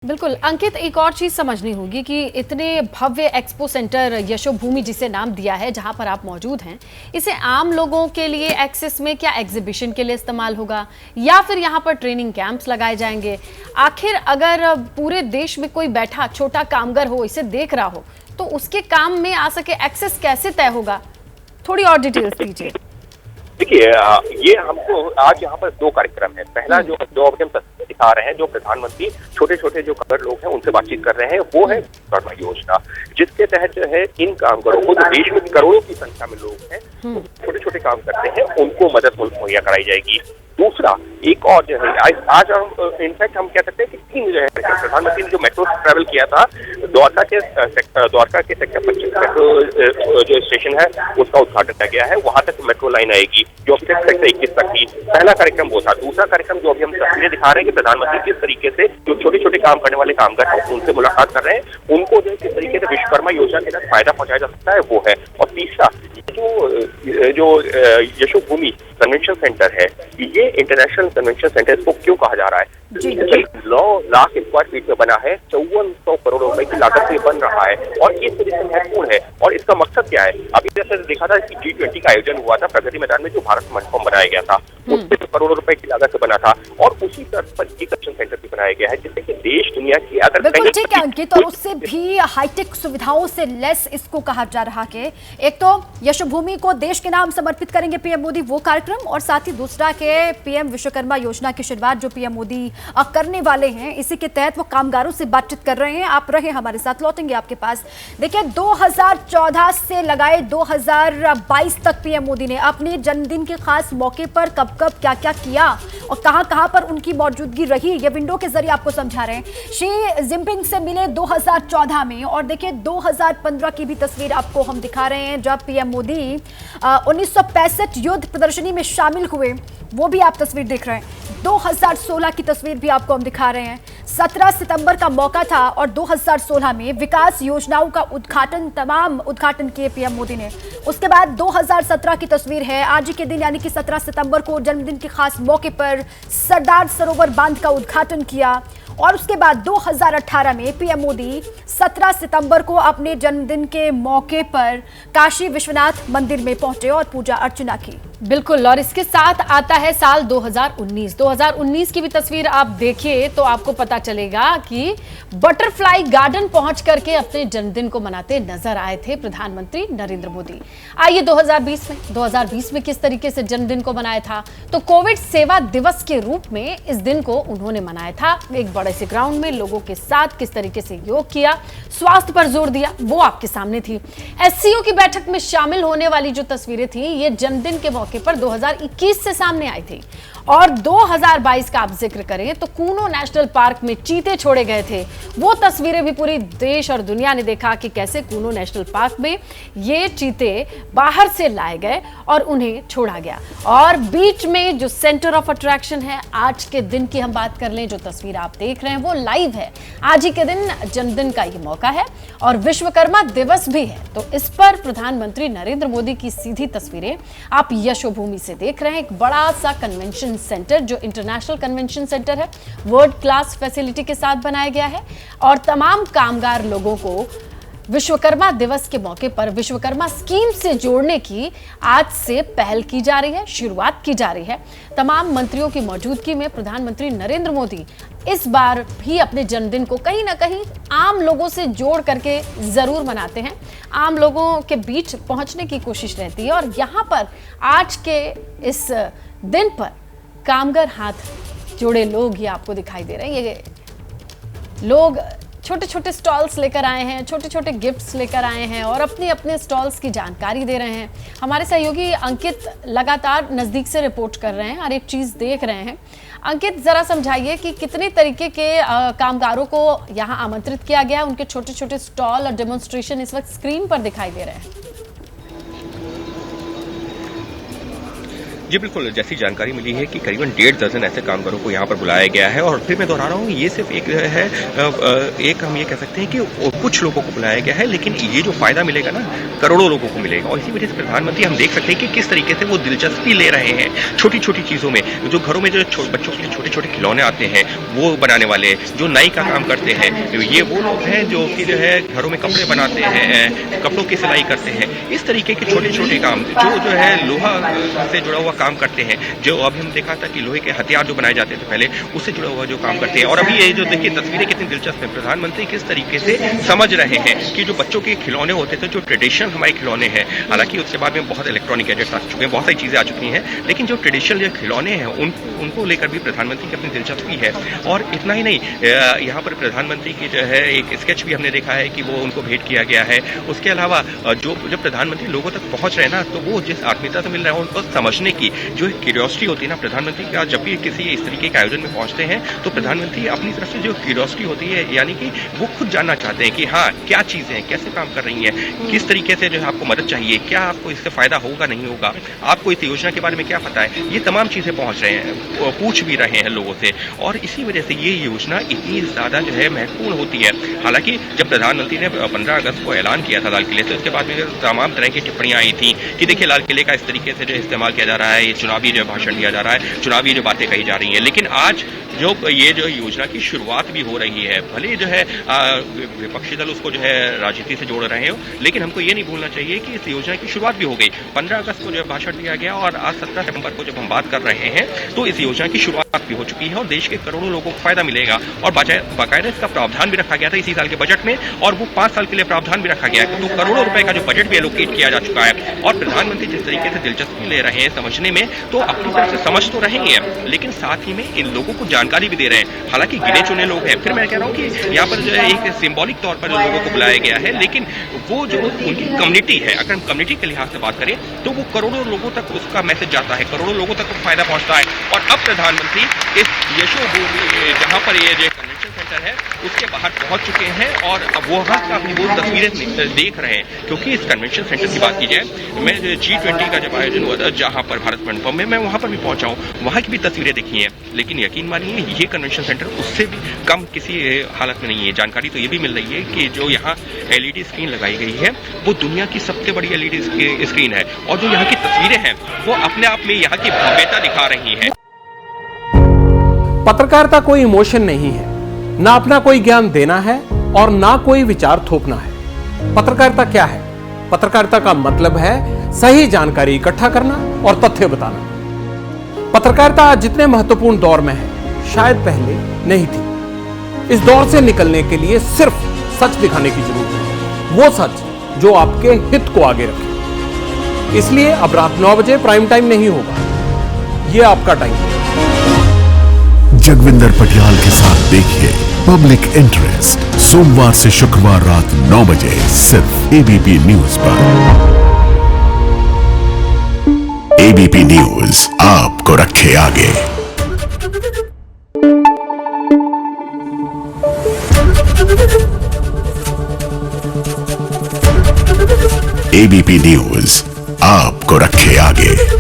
बिल्कुल अंकित, एक और चीज समझनी होगी कि इतने भव्य एक्सपो सेंटर यशोभूमि जिसे नाम दिया है जहां पर आप मौजूद हैं, इसे आम लोगों के लिए एक्सेस में क्या एग्जीबिशन के लिए इस्तेमाल होगा या फिर यहां पर ट्रेनिंग कैंप्स लगाए जाएंगे? आखिर अगर पूरे देश में कोई बैठा छोटा कामगार हो, इसे देख रहा हो, तो उसके काम में आ सके एक्सेस कैसे तय होगा? थोड़ी और डिटेल्स दीजिए। देखिए, ये हमको आज यहाँ पर दो कार्यक्रम है। पहला जो अभी हम तस्वीर दिखा रहे हैं, जो प्रधानमंत्री छोटे छोटे जो कामगार लोग हैं उनसे बातचीत कर रहे हैं, वो है विश्वकर्मा योजना, जिसके तहत जो है इन कामगारों को, देश में करोड़ों की संख्या में लोग हैं छोटे छोटे काम करते हैं, उनको मदद मुहैया कराई जाएगी। दूसरा एक और जो है, आज हम इनफैक्ट हम कह सकते हैं कि तीन जो है, प्रधानमंत्री ने जो मेट्रो ट्रैवल किया था, द्वारका के सेक्टर 25 मेट्रो जो स्टेशन है उसका उद्घाटन किया गया है, वहां तक मेट्रो लाइन आएगी जो अभी तक सेक्टर 21 तक थी। पहला कार्यक्रम वो था। दूसरा कार्यक्रम जो अभी हम तस्वीरें दिखा रहे हैं कि प्रधानमंत्री किस तरीके से जो छोटे छोटे काम करने वाले कामगार हैं उनसे मुलाकात कर रहे हैं, उनको जो किस तरीके से विश्वकर्मा योजना के तहत फायदा पहुंचाया जा सकता है वो है। और तीसरा जो यशोभूमि कन्वेंशन सेंटर है, ये इंटरनेशनल कन्वेंशन सेंटर इसको क्यों कहा जा रहा है? 9 लाख स्क्वायर फीट में बना है, 5400 करोड़ रुपए की लागत से बन रहा है और इस तरह से महत्वपूर्ण है। और इसका मकसद क्या है? अभी जैसे देखा था कि G20 का आयोजन हुआ था प्रगति मैदान में, जो भारत मंडपम बनाया गया था, उससे करोड़ों रुपए की लागत से बना था और उसी तर्ज पर एक कन्वेंशन सेंटर भी बनाया गया है, जिससे कि देश दुनिया की अगर बिल्कुल ठीक है अंकित, और उससे भी हाईटेक सुविधाओं से लेस इसको कहा जा रहा है। एक तो यशोभूमि को देश के नाम समर्पित करेंगे पीएम मोदी, वो कार्यक्रम, और साथ ही दूसरा के पीएम विश्वकर्मा योजना की शुरुआत जो पीएम मोदी करने वाले हैं, इसी के तहत वो कामगारों से बातचीत कर रहे हैं। आप रहे हमारे साथ, लौटेंगे आपके पास। देखिए, 2014 से लगाए 2022 तक पीएम मोदी ने अपने जन्मदिन के खास मौके पर कब कब क्या क्या किया और कहां कहां पर उनकी मौजूदगी रही, ये विंडो के जरिए आपको समझा रहे हैं। शी जिनपिंग से मिले 2014 में, और देखिए 2015 की भी तस्वीर आपको हम दिखा रहे हैं जब पीएम मोदी 1965 युद्ध प्रदर्शनी में शामिल हुए, वो भी आप तस्वीर देख रहे हैं। 2016 की तस्वीर भी आपको हम दिखा रहे हैं। 17 सितंबर का मौका था और 2016 में विकास योजनाओं का तमाम उद्घाटन किए पीएम मोदी ने। उसके बाद 2017 की तस्वीर है, आज ही के दिन यानी कि 17 सितंबर को जन्मदिन के खास मौके पर सरदार सरोवर बांध का उद्घाटन किया। और उसके बाद 2018 में पीएम मोदी 17 सितंबर को अपने जन्मदिन के मौके पर काशी विश्वनाथ मंदिर में पहुंचे और पूजा अर्चना की। बिल्कुल, और इसके साथ आता है साल 2019। 2019 की भी तस्वीर आप देखिए तो आपको पता चलेगा कि बटरफ्लाई गार्डन पहुंच करके अपने जन्मदिन को मनाते नजर आए थे प्रधानमंत्री नरेंद्र मोदी। आइए 2020 में किस तरीके से जन्मदिन को मनाया था, तो कोविड सेवा दिवस के रूप में इस दिन को उन्होंने मनाया था। एक बड़े से ग्राउंड में लोगों के साथ किस तरीके से योग किया, स्वास्थ्य पर जोर दिया, वो आपके सामने थी। एससीओ की बैठक में शामिल होने वाली जो तस्वीरें थी, ये जन्मदिन के मौके पर 2021 से सामने आई थी। और 2022 का आप जिक्र करें तो कूनो नेशनल पार्क में चीते छोड़े गए थे। वो तस्वीरें भी पूरी देश और दुनिया ने देखा कि कैसे कूनो नेशनल पार्क में ये चीते बाहर से लाए गए और उन्हें छोड़ा गया। और बीच में जो सेंटर ऑफ अट्रैक्शन है, आज के दिन की हम बात कर लें, जो तस्वीर आप देख रहे हैं वो लाइव है। आज ही के दिन जन्मदिन का ये मौका है और विश्वकर्मा दिवस भी है, तो इस पर प्रधानमंत्री नरेंद्र मोदी की सीधी तस्वीरें आप यशोभूमि से देख रहे हैं। एक बड़ा सा कन्वेंशन सेंटर जो इंटरनेशनल कन्वेंशन सेंटर है, वर्ल्ड क्लास फैसिलिटी के साथ बनाया गया है और तमाम कामगार लोगों को विश्वकर्मा दिवस के मौके पर विश्वकर्मा स्कीम से जोड़ने की आज से पहल की जा रही है, शुरुआत की जा रही है। तमाम मंत्रियों की मौजूदगी में प्रधानमंत्री नरेंद्र मोदी इस बार भी अपने जन्मदिन को कहीं ना कहीं आम लोगों से जोड़ करके जरूर मनाते हैं, आम लोगों के बीच पहुंचने की कोशिश रहती है। और यहाँ पर आज के इस दिन पर कामगार हाथ जोड़े लोग ये आपको दिखाई दे रहे हैं। ये लोग छोटे छोटे स्टॉल्स लेकर आए हैं, छोटे छोटे गिफ्ट्स लेकर आए हैं और अपने अपने स्टॉल्स की जानकारी दे रहे हैं। हमारे सहयोगी अंकित लगातार नज़दीक से रिपोर्ट कर रहे हैं और एक चीज़ देख रहे हैं। अंकित, ज़रा समझाइए कि कितने तरीके के कामगारों को यहाँ आमंत्रित किया गया, उनके छोटे छोटे स्टॉल और डेमोन्स्ट्रेशन इस वक्त स्क्रीन पर दिखाई दे रहे हैं। जी बिल्कुल, जैसी जानकारी मिली है कि करीबन 1.5 दर्जन ऐसे कामगारों को यहाँ पर बुलाया गया है और फिर मैं दोहरा रहा हूँ, ये सिर्फ एक है एक हम ये कह सकते हैं कि कुछ लोगों को बुलाया गया है, लेकिन ये जो फायदा मिलेगा ना, करोड़ों लोगों को मिलेगा। और इसी वजह से प्रधानमंत्री हम देख सकते हैं कि किस तरीके से वो दिलचस्पी ले रहे हैं छोटी छोटी चीजों में। जो घरों में जो बच्चों के लिए छोटे छोटे खिलौने आते हैं वो बनाने वाले, जो नाई का काम करते हैं, ये वो लोग हैं जो कि जो है घरों में कपड़े बनाते हैं, कपड़ों की सिलाई करते हैं। इस तरीके के छोटे छोटे काम जो है लोहा से जुड़ा हुआ काम करते हैं, जो अभी हम देखा था कि लोहे के हथियार जो बनाए जाते थे पहले, उससे जुड़ा हुआ जो काम करते हैं। और अभी ये जो देखिए तस्वीरें कितनी दिलचस्प है, प्रधानमंत्री किस तरीके से समझ रहे हैं कि जो बच्चों के खिलौने होते थे, जो ट्रेडिशनल हमारे खिलौने हैं, हालांकि उसके बाद में बहुत इलेक्ट्रॉनिक गैजेट्स आ चुके हैं, बहुत सारी चीजें आ चुकी हैं, लेकिन जो ट्रेडिशनल जो खिलौने हैं उनको लेकर भी प्रधानमंत्री की अपनी दिलचस्पी है। और इतना ही नहीं, यहाँ पर प्रधानमंत्री की जो है एक स्केच भी हमने देखा है कि वो उनको भेंट किया गया है। उसके अलावा जो जब प्रधानमंत्री लोगों तक पहुंच रहे हैं ना, तो वो जिस आत्मीयता से मिल रहा है उनको समझने की जो क्यूरियोसिटी होती है ना प्रधानमंत्री का, जब भी किसी इस तरीके के आयोजन में पहुंचते हैं तो प्रधानमंत्री अपनी तरफ से जो क्यूरियोसिटी होती है, यानी कि वो खुद जानना चाहते हैं कि हाँ क्या चीजें हैं, कैसे काम कर रही हैं, किस तरीके से जो है आपको मदद चाहिए, क्या आपको इससे फायदा होगा नहीं होगा, आपको इस योजना के बारे में क्या पता है, ये तमाम चीजें पहुंच रहे हैं, पूछ भी रहे हैं लोगों से। और इसी वजह से ये योजना इतनी ज्यादा जो है महत्वपूर्ण होती है। हालांकि जब प्रधानमंत्री ने 15 अगस्त को ऐलान किया था लाल किले से, उसके बाद में तमाम तरह की टिप्पणियां आई थी कि देखिए लाल किले का इस तरीके से जो इस्तेमाल किया जा रहा है, ये चुनावी जो भाषण दिया जा रहा है, चुनावी जो बातें कही जा रही हैं। लेकिन आज जो ये जो योजना की शुरुआत भी हो रही है, भले जो है विपक्षी दल उसको जो है राजनीति से जोड़ रहे हो, लेकिन हमको ये नहीं भूलना चाहिए कि इस योजना की शुरुआत भी हो गई। 15 अगस्त को जो भाषण दिया गया और आज 17 सितंबर को जब हम बात कर रहे हैं तो इस योजना की शुरुआत भी हो चुकी है और देश के करोड़ों लोगों को फायदा मिलेगा। और बाकायदा इसका प्रावधान भी रखा गया था इसी साल के बजट में, और वो 5 साल के लिए प्रावधान भी रखा गया है। तो करोड़ों रुपए का जो बजट भी एलोकेट किया जा चुका है। और प्रधानमंत्री जिस तरीके से दिलचस्पी ले रहे हैं समझने में, तो अपनी तरफ से समझ तो रहे हैं, लेकिन साथ ही में इन लोगों को जानकारी भी दे रहे हैं। हालांकि गिने चुने लोग हैं, फिर मैं कह रहा हूँ कि यहाँ पर जो है एक सिंबॉलिक तौर पर जो लोगों को बुलाया गया है, लेकिन वो जो उनकी कम्युनिटी है, अगर हम कम्युनिटी के लिहाज से बात करें तो वो करोड़ों लोगों तक उसका मैसेज जाता है, करोड़ों लोगों तक फायदा पहुंचता है। और अब प्रधानमंत्री इस यशोभूमि जहां पर ये कन्वेंशन सेंटर है उसके बाहर पहुंच चुके हैं और अब वो वहां का अपनी वो तस्वीरें देख रहे हैं। क्योंकि इस कन्वेंशन सेंटर की बात की जाए, मैं G20 का जब आयोजन हुआ था जहां पर भारत मंडपम में, मैं वहां पर भी पहुंचा हूं, वहां की भी तस्वीरें देखी हैं, लेकिन यकीन मानिए ये कन्वेंशन सेंटर उससे भी कम किसी हालत में नहीं है। जानकारी तो ये भी मिल रही है कि जो यहाँ LED स्क्रीन लगाई गई है वो दुनिया की सबसे बड़ी LED स्क्रीन है, और जो यहाँ की तस्वीरें हैं वो अपने आप में यहाँ की भव्यता दिखा रही है। पत्रकारिता कोई इमोशन नहीं है, ना अपना कोई ज्ञान देना है और ना कोई विचार थोपना है। पत्रकारिता क्या है? पत्रकारिता का मतलब है सही जानकारी इकट्ठा करना और तथ्य बताना। पत्रकारिता आज जितने महत्वपूर्ण दौर में है शायद पहले नहीं थी। इस दौर से निकलने के लिए सिर्फ सच दिखाने की जरूरत है, वो सच जो आपके हित को आगे रखे। इसलिए अब रात 9 बजे प्राइम टाइम नहीं होगा, ये आपका टाइम है। जगविंदर पटियाल के साथ देखिए पब्लिक इंटरेस्ट, सोमवार से शुक्रवार रात 9 बजे सिर्फ ABP न्यूज पर। ABP न्यूज आपको रखे आगे। ABP न्यूज आपको रखे आगे।